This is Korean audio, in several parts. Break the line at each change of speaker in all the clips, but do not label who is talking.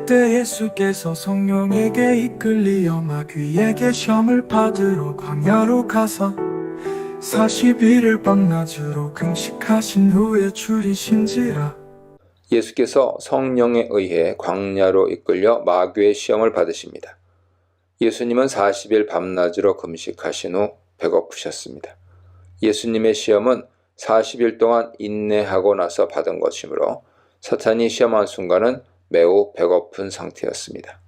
그때 예수께서 성령에게 이끌리어 마귀에게 시험을 받으러 광야로 가서 40일을 밤낮으로 금식하신 후에 줄이신지라.
예수께서 성령에 의해 광야로 이끌려 마귀의 시험을 받으십니다. 예수님은 40일 밤낮으로 금식하신 후 배고프셨습니다. 예수님의 시험은 40일 동안 인내하고 나서 받은 것이므로 사탄이 시험한 순간은 매우 배고픈 상태였습니다.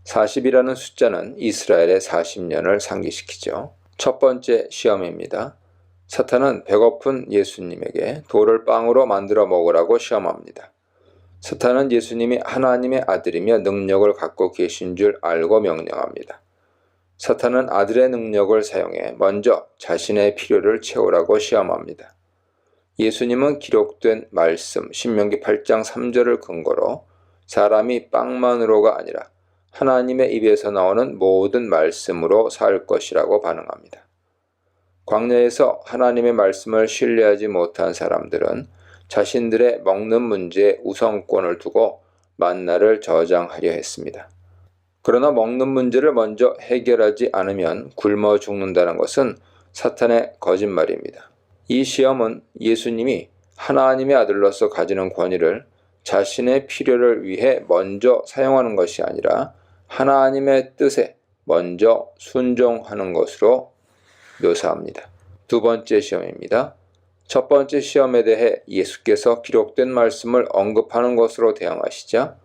40이라는 숫자는 이스라엘의 40년을 상기시키죠. 첫 번째 시험입니다. 사탄은 배고픈 예수님에게 돌을 빵으로 만들어 먹으라고 시험합니다. 사탄은 예수님이 하나님의 아들이며 능력을 갖고 계신 줄 알고 명령합니다. 사탄은 아들의 능력을 사용해 먼저 자신의 필요를 채우라고 시험합니다. 예수님은 기록된 말씀 신명기 8장 3절을 근거로 사람이 빵만으로가 아니라 하나님의 입에서 나오는 모든 말씀으로 살 것이라고 반응합니다. 광야에서 하나님의 말씀을 신뢰하지 못한 사람들은 자신들의 먹는 문제에 우선권을 두고 만나를 저장하려 했습니다. 그러나 먹는 문제를 먼저 해결하지 않으면 굶어 죽는다는 것은 사탄의 거짓말입니다. 이 시험은 예수님이 하나님의 아들로서 가지는 권위를 자신의 필요를 위해 먼저 사용하는 것이 아니라 하나님의 뜻에 먼저 순종하는 것으로 묘사합니다. 두 번째 시험입니다. 첫 번째 시험에 대해 예수께서 기록된 말씀을 언급하는 것으로 대응하시자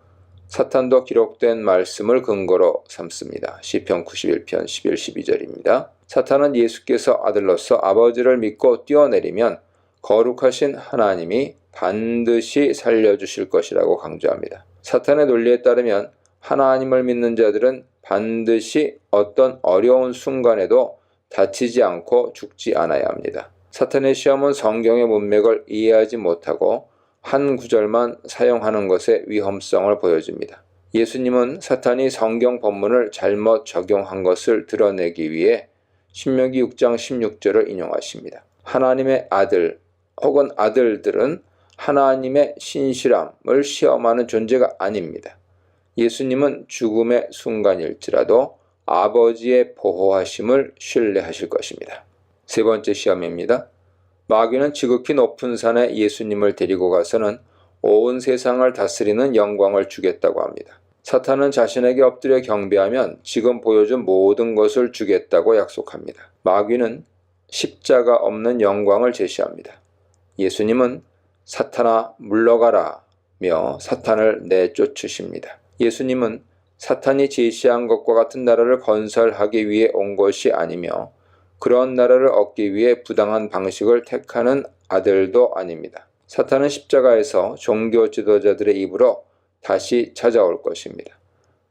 사탄도 기록된 말씀을 근거로 삼습니다. 시편 91편 11, 12절입니다. 사탄은 예수께서 아들로서 아버지를 믿고 뛰어내리면 거룩하신 하나님이 반드시 살려주실 것이라고 강조합니다. 사탄의 논리에 따르면 하나님을 믿는 자들은 반드시 어떤 어려운 순간에도 다치지 않고 죽지 않아야 합니다. 사탄의 시험은 성경의 문맥을 이해하지 못하고 한 구절만 사용하는 것의 위험성을 보여줍니다. 예수님은 사탄이 성경 본문을 잘못 적용한 것을 드러내기 위해 신명기 6장 16절을 인용하십니다. 하나님의 아들 혹은 아들들은 하나님의 신실함을 시험하는 존재가 아닙니다. 예수님은 죽음의 순간일지라도 아버지의 보호하심을 신뢰하실 것입니다. 세 번째 시험입니다. 마귀는 지극히 높은 산에 예수님을 데리고 가서는 온 세상을 다스리는 영광을 주겠다고 합니다. 사탄은 자신에게 엎드려 경배하면 지금 보여준 모든 것을 주겠다고 약속합니다. 마귀는 십자가 없는 영광을 제시합니다. 예수님은 사탄아 물러가라며 사탄을 내쫓으십니다. 예수님은 사탄이 제시한 것과 같은 나라를 건설하기 위해 온 것이 아니며 그런 나라를 얻기 위해 부당한 방식을 택하는 아들도 아닙니다. 사탄은 십자가에서 종교 지도자들의 입으로 다시 찾아올 것입니다.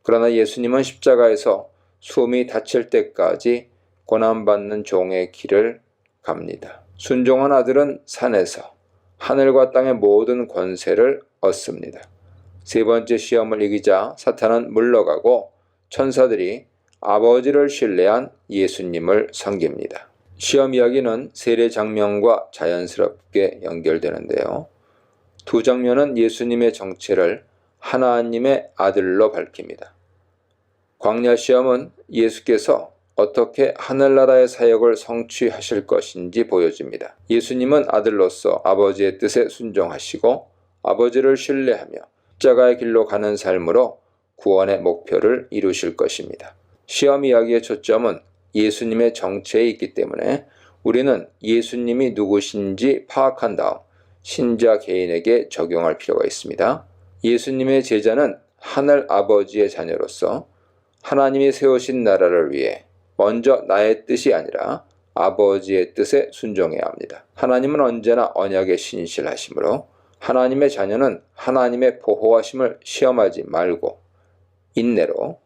그러나 예수님은 십자가에서 숨이 닫힐 때까지 고난받는 종의 길을 갑니다. 순종한 아들은 산에서 하늘과 땅의 모든 권세를 얻습니다. 세 번째 시험을 이기자 사탄은 물러가고 천사들이 아버지를 신뢰한 예수님을 섬깁니다. 시험 이야기는 세례 장면과 자연스럽게 연결되는데요. 두 장면은 예수님의 정체를 하나님의 아들로 밝힙니다. 광야 시험은 예수께서 어떻게 하늘나라의 사역을 성취하실 것인지 보여줍니다. 예수님은 아들로서 아버지의 뜻에 순종하시고 아버지를 신뢰하며 십자가의 길로 가는 삶으로 구원의 목표를 이루실 것입니다. 시험 이야기의 초점은 예수님의 정체에 있기 때문에 우리는 예수님이 누구신지 파악한 다음 신자 개인에게 적용할 필요가 있습니다. 예수님의 제자는 하늘 아버지의 자녀로서 하나님이 세우신 나라를 위해 먼저 나의 뜻이 아니라 아버지의 뜻에 순종해야 합니다. 하나님은 언제나 언약에 신실하시므로 하나님의 자녀는 하나님의 보호하심을 시험하지 말고 인내로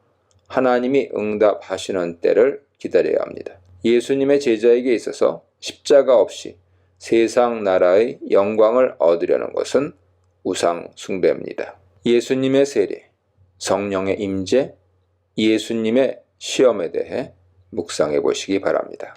하나님이 응답하시는 때를 기다려야 합니다. 예수님의 제자에게 있어서 십자가 없이 세상 나라의 영광을 얻으려는 것은 우상 숭배입니다. 예수님의 세례, 성령의 임재, 예수님의 시험에 대해 묵상해 보시기 바랍니다.